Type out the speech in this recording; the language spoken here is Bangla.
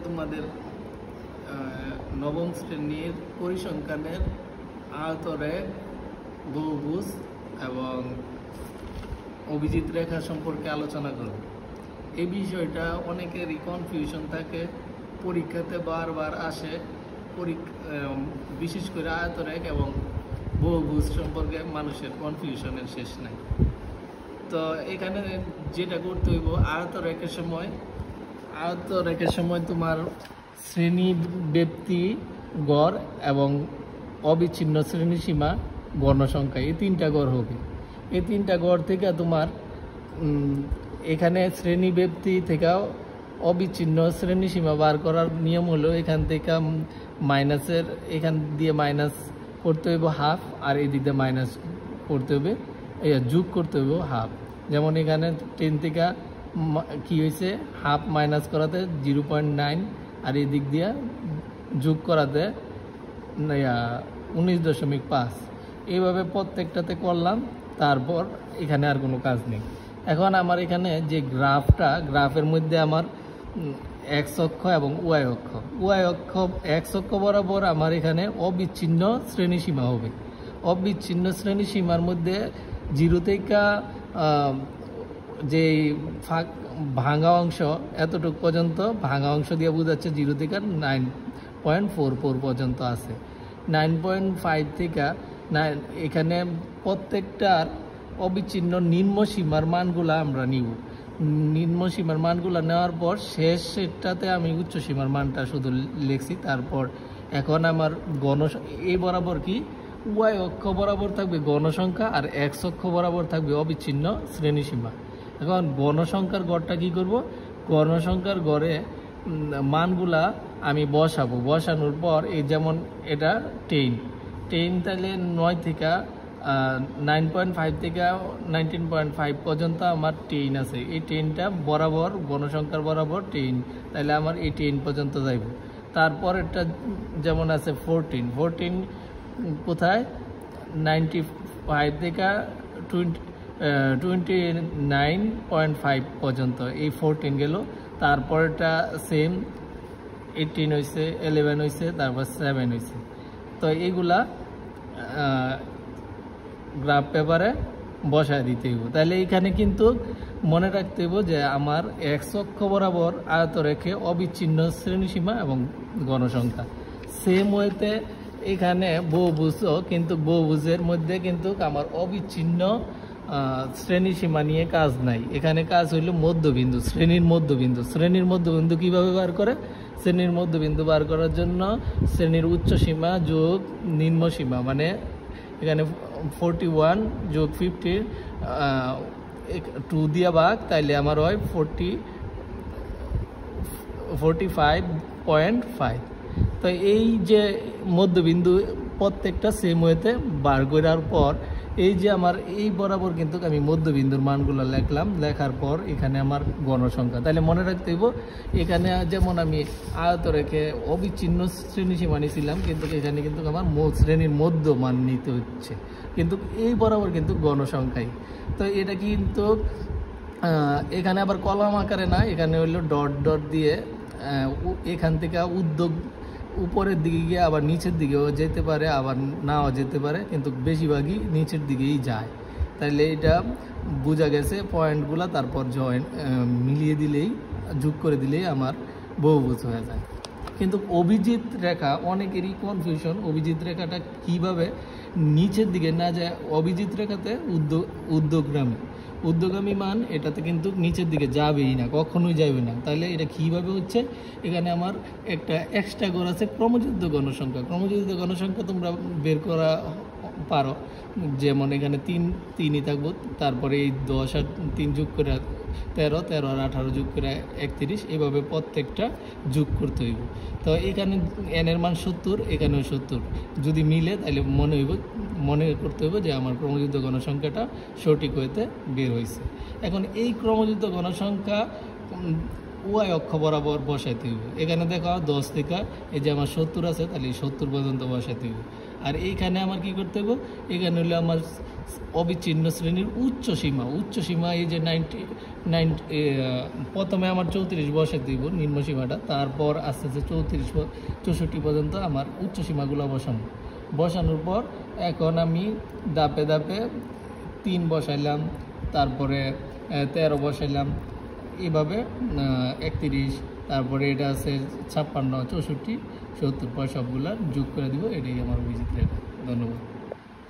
তোমাদের নবম শ্রেণীর পরিসংখ্যানের আয়তরেখ, বহুভুজ এবং অভিজিৎ রেখা সম্পর্কে আলোচনা করব। এই বিষয়টা অনেকেরই কনফিউশন থাকে, পরীক্ষাতে বারবার আসে। বিশেষ করে আয়তরেখ এবং বহুভুজ সম্পর্কে মানুষের কনফিউশনের শেষ নাই। তো এখানে যেটা করতে হইব, আয়তরেখের সময় তোমার শ্রেণী ব্যক্তি গড় এবং অবিচ্ছিন্ন শ্রেণী সীমা গণসংখ্যা, এই তিনটা গড় হবে। এই তিনটা গড় থেকে তোমার এখানে শ্রেণী ব্যক্তি থেকে অবিচ্ছিন্ন শ্রেণী সীমা বার করার নিয়ম হলো এখান থেকে এখান দিয়ে মাইনাস করতে হইব হাফ, আর এই দিক দিয়ে মাইনাস করতে হবে, যোগ করতে হইব হাফ। যেমন এখানে 10 থেকে কি হয়েছে, হাফ মাইনাস করাতে 0.9, আর এই দিক দিয়ে যোগ করাতে 19.5। এইভাবে প্রত্যেকটাতে করলাম, তারপর এখানে আর কোনো কাজ নেই। এখন আমার এখানে যে গ্রাফের মধ্যে আমার এক্স অক্ষ এবং ওয়াই অক্ষ এক্স অক্ষ বরাবর আমার এখানে অবিচ্ছিন্ন শ্রেণীসীমা হবে। অবিচ্ছিন্ন শ্রেণীসীমার মধ্যে 0 থেকে যে ভাঙা অংশ এতটুকু পর্যন্ত, ভাঙা অংশ দিয়ে বোঝাচ্ছে 0 থেকে 9.44 পর্যন্ত আছে। 9.5 থেকে এখানে প্রত্যেকটার অবিচ্ছিন্ন নিম্ন সীমার মানগুলো আমরা নিব। নিম্ন সীমার মানগুলো নেওয়ার পর শেষটাতে আমি উচ্চ সীমার মানটা শুধু লিখছি। তারপর এখন আমার এই বরাবর কি ওয়াই অক্ষ বরাবর থাকবে গণসংখ্যা, আর এক্স অক্ষ বরাবর থাকবে অবিচ্ছিন্ন শ্রেণীসীমা। এখন গণসংখ্যার গড়টা কি করব, গণসংখ্যার গড়ে মানগুলা আমি বসানোর পর এই যেমন এটা 10 তাহলে 9 থেকে 9.5 থেকে 19.5 পর্যন্ত আমার 10 আছে। এই 10টা বরাবর গণসংখ্যার বরাবর 10, তাহলে আমার এই 10 পর্যন্ত যাইব। তারপর এটা যেমন আছে 14 কোথায়, 95 থেকে 29.5 পর্যন্ত, এই 14 গেল। তারপর এটা সেম 18 হয়েছে, 11 হয়েছে, তারপর 7 হয়েছে। তো এইগুলা গ্রাফ পেপারে বসায় দিতে হইব। তাহলে এইখানে কিন্তু মনে রাখতে হইব যে আমার এক্স অক্ষ বরাবর আয়তরেখে অবিচ্ছিন্ন শ্রেণীসীমা এবং গণসংখ্যা। সেম ওয়েতে এখানে বহুভুজও, কিন্তু বহুভুজের মধ্যে কিন্তু আমার অবিচ্ছিন্ন শ্রেণীসীমা নিয়ে কাজ নাই। এখানে কাজ হইল মধ্যবিন্দু, শ্রেণীর মধ্যবিন্দু কিভাবে বার করে, শ্রেণীর মধ্যবিন্দু বার করার জন্য শ্রেণীর উচ্চ সীমা যোগ নিম্ন সীমা, মানে এখানে 41 যোগ 50 2 দিয়ে ভাগ, তাইলে আমার হয় 45.5। তো এই যে মধ্যবিন্দু প্রত্যেকটা সেম ওয়েতে বার করার পর এই যে আমার এই বরাবর কিন্তু আমি মধ্যবিন্দুর মানগুলো লিখলাম, লেখার পর এখানে আমার গণসংখ্যা। তাহলে মনে রাখতে হইব এখানে যেমন আমি আয়তরেখে অবিচ্ছিন্ন শ্রেণীসীমা নিয়েছিলাম, কিন্তু এখানে কিন্তু আমার শ্রেণীর মধ্য মান নিতে হচ্ছে, কিন্তু এই বরাবর কিন্তু গণসংখ্যাই। তো এটা কিন্তু এখানে আবার কলাম আকারে না, এখানে হইলো ডট ডট দিয়ে এখান থেকে উপরের দিকে গিয়ে আবার নিচের দিকেও যেতে পারে, আবার নাও যেতে পারে, কিন্তু বেশিরভাগই নিচের দিকেই যায়। তাইলে এটা বোঝা গেছে পয়েন্টগুলো, তারপর মিলিয়ে দিলেই, যোগ করে দিলেই আমার বহুভুজ হয়ে যায়। কিন্তু অভিজিৎ রেখা অনেকেরই কনফিউশন, অভিজিৎ রেখাটা কিভাবে নিচের দিকে না যায়। অভিজিৎ রেখাতে ঊর্ধ্বগামী মান এটাতে কিন্তু নিচের দিকে যাবেই না, কখনোই যাবে না। তাহলে এটা কিভাবে হচ্ছে, এখানে আমার একটা এক্সট্রা গড় আছে ক্রমযুক্ত গণসংখ্যা তোমরা বের করা পারো। যেমন এখানে 3ই থাকবো, তারপরে এই 10 আর 3 যোগ করে 13 আর 18 যোগ করে 31, এইভাবে প্রত্যেকটা যোগ করতে হইব। তো এখানে n এর মান 70, এখানেও 70, যদি মিলে তাহলে মনে করতে হবে যে আমার ক্রমযুক্ত গণসংখ্যাটা সঠিক হইতে বের হয়েছে। এখন এই ক্রমযুক্ত গণসংখ্যা ওয়াই অক্ষ বরাবর বসাইতে হইব। এখানে দেখো 10 থেকে এই যে আমার 70 আছে, তাহলে 70 পর্যন্ত বসাইতে হইব। আর এইখানে আমার কি করতে হবে, এখানে হলো আমার অবিচ্ছিন্ন শ্রেণীর উচ্চ সীমা এই যে 90 প্রথমে আমার 34 বসে দিব নিম্ন সীমাটা, তারপর আস্তে আস্তে 64 পর্যন্ত আমার উচ্চ সীমাগুলো বসানোর পর এখন আমি ধাপে ধাপে 3 বসাইলাম, তারপরে 13 বসাইলাম, এইভাবে 31, তারপরে এটা আছে 56, 64, 70 সবগুলা যোগ করে দিব। এটাই আমার ভিজিট রেট। ধন্যবাদ।